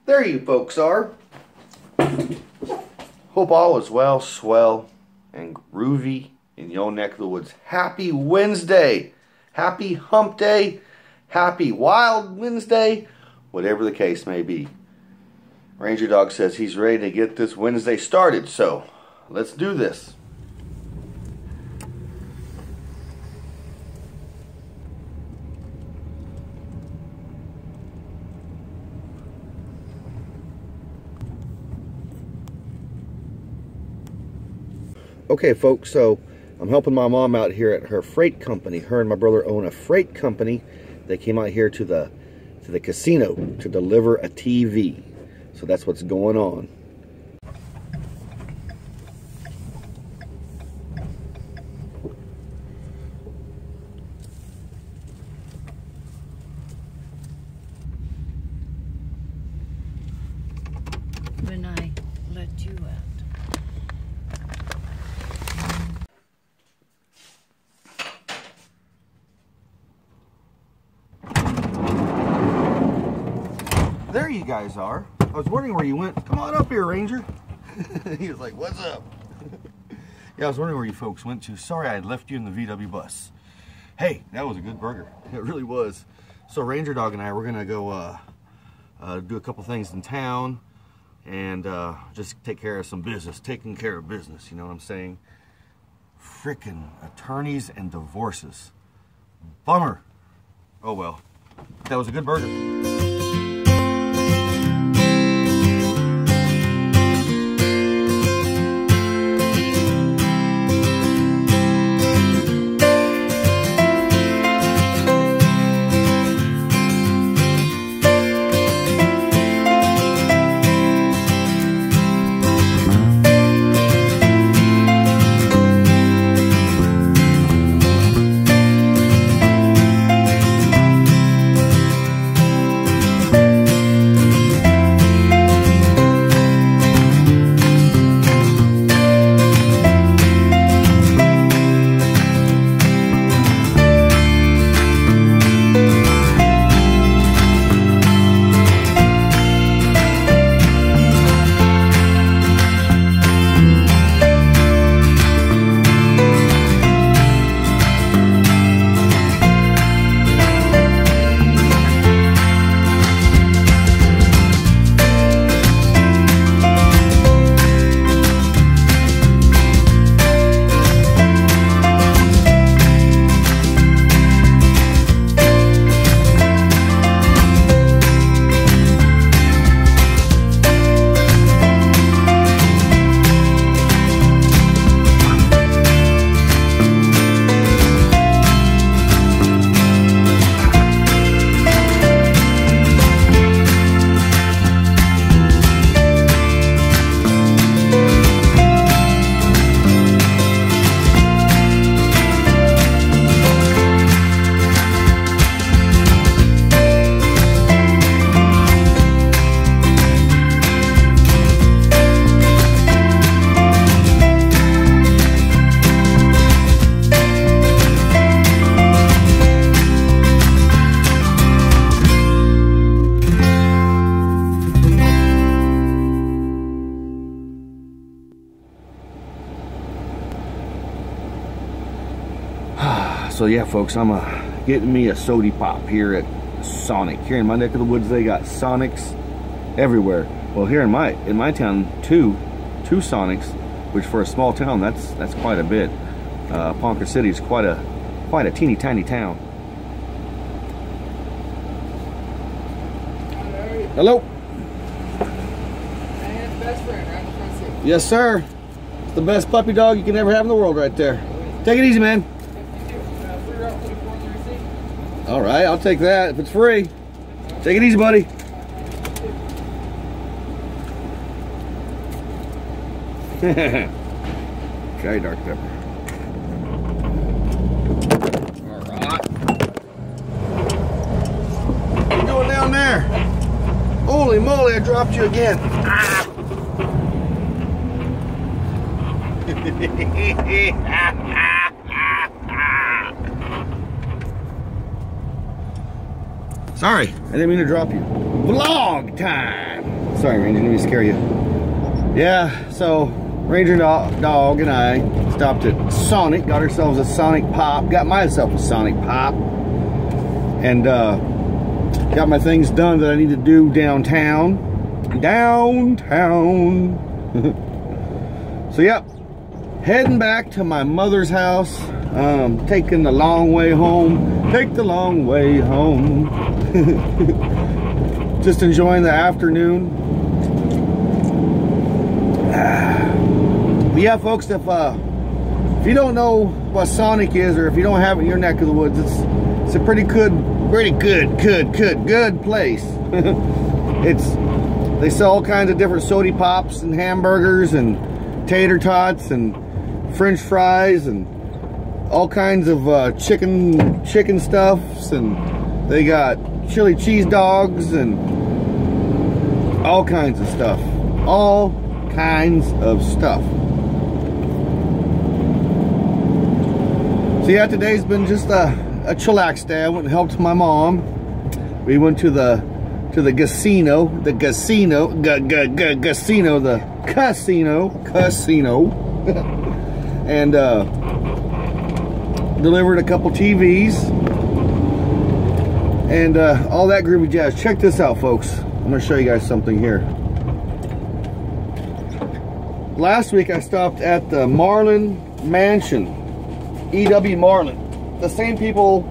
There you folks are. Hope all is well, swell, and groovy in your neck of the woods. Happy Wednesday. Happy Hump Day. Happy Wild Wednesday. Whatever the case may be. Ranger Dog says he's ready to get this Wednesday started, so let's do this. Okay folks, so I'm helping my mom out here at her freight company. Her and my brother own a freight company. They came out here to the casino to deliver a TV. So that's what's going on. When I let you out. There you guys are. I was wondering where you went. Come on up here, Ranger. He was like, what's up? Yeah, I was wondering where you folks went to. Sorry I had left you in the VW bus. Hey, that was a good burger. It really was. So Ranger Dog and I, we're going to go do a couple things in town and just take care of some business. Taking care of business, you know what I'm saying? Frickin' attorneys and divorces. Bummer. Oh well. That was a good burger. So yeah folks, I'm getting me a sody pop here at Sonic. Here in my neck of the woods they got Sonics everywhere. Well, here in my town two Sonics, which for a small town that's quite a bit. Ponca City is quite a teeny tiny town. Hello. And best friend right in the front seat. Yes sir. It's the best puppy dog you can ever have in the world right there. Take it easy, man. All right, I'll take that if it's free. Take it easy, buddy. Okay, Dark Pepper. All right. What you doing down there? Holy moly, I dropped you again. Ah. Sorry, I didn't mean to drop you. Vlog time. Sorry, Ranger, let me scare you. Yeah, so Ranger Dog and I stopped at Sonic, got ourselves a Sonic Pop, got myself a Sonic Pop, and got my things done that I need to do downtown. So yep, heading back to my mother's house, taking the long way home. Take the long way home. Just enjoying the afternoon. But yeah, folks, if you don't know what Sonic is, or if you don't have it in your neck of the woods, it's a pretty good place. They sell all kinds of different soda pops and hamburgers and tater tots and French fries and all kinds of chicken stuffs, and they got chili cheese dogs and all kinds of stuff. All kinds of stuff. So yeah, today's been just a chillax day. I went and helped my mom. We went to the casino, and delivered a couple TVs and all that groovy jazz. Check this out, folks. I'm gonna show you guys something here. Last week I stopped at the Marlin Mansion, E.W. Marlin. The same people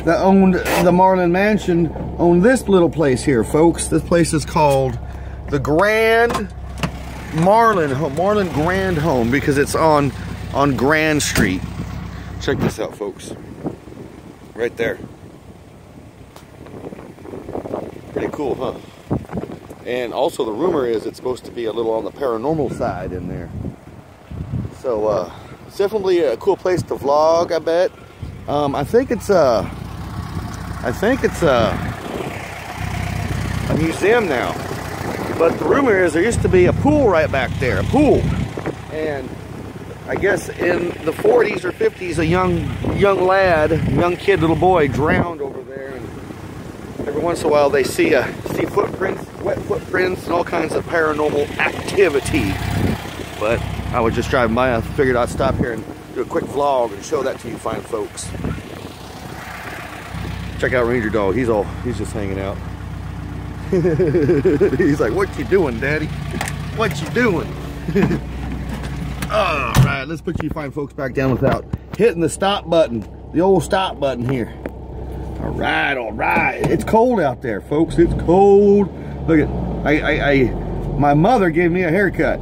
that owned the Marlin Mansion own this little place here, folks. This place is called the Grand Marlin Grand Home, because it's on Grand Street. Check this out, folks. Right there. Pretty cool, huh? And also the rumor is it's supposed to be a little on the paranormal side in there. So it's definitely a cool place to vlog, I bet. I think it's a museum now. But the rumor is there used to be a pool right back there, a pool. And I guess in the 40s or 50s, a young kid, little boy, drowned over there. And every once in a while they see footprints, wet footprints, and all kinds of paranormal activity. But I was just driving by, I figured I'd stop here and do a quick vlog and show that to you fine folks. Check out Ranger Dog, he's just hanging out. He's like, what you doing, Daddy? What you doing? All right, let's put you fine folks back down without hitting the stop button, the old stop button here. All right. It's cold out there, folks. It's cold. Look at, my mother gave me a haircut.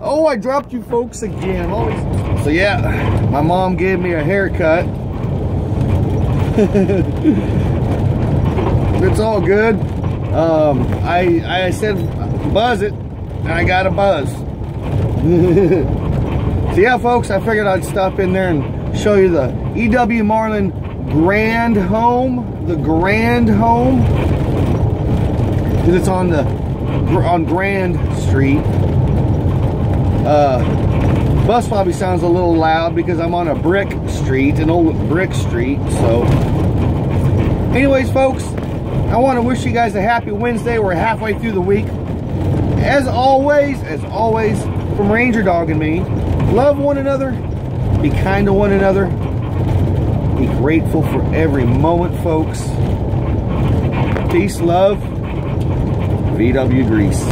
Oh, I dropped you folks again. So yeah, my mom gave me a haircut. It's all good. I said buzz it, and I got a buzz. So yeah, folks, I figured I'd stop in there and show you the E.W. Marlin Grand Home. The Grand Home, because it's on Grand Street. Bus probably sounds a little loud because I'm on a brick street, an old brick street. So anyways, folks, I want to wish you guys a happy Wednesday. We're halfway through the week. As always, from Ranger Dog and me, love one another, be kind to one another, be grateful for every moment, folks. Peace, love, VW Grease.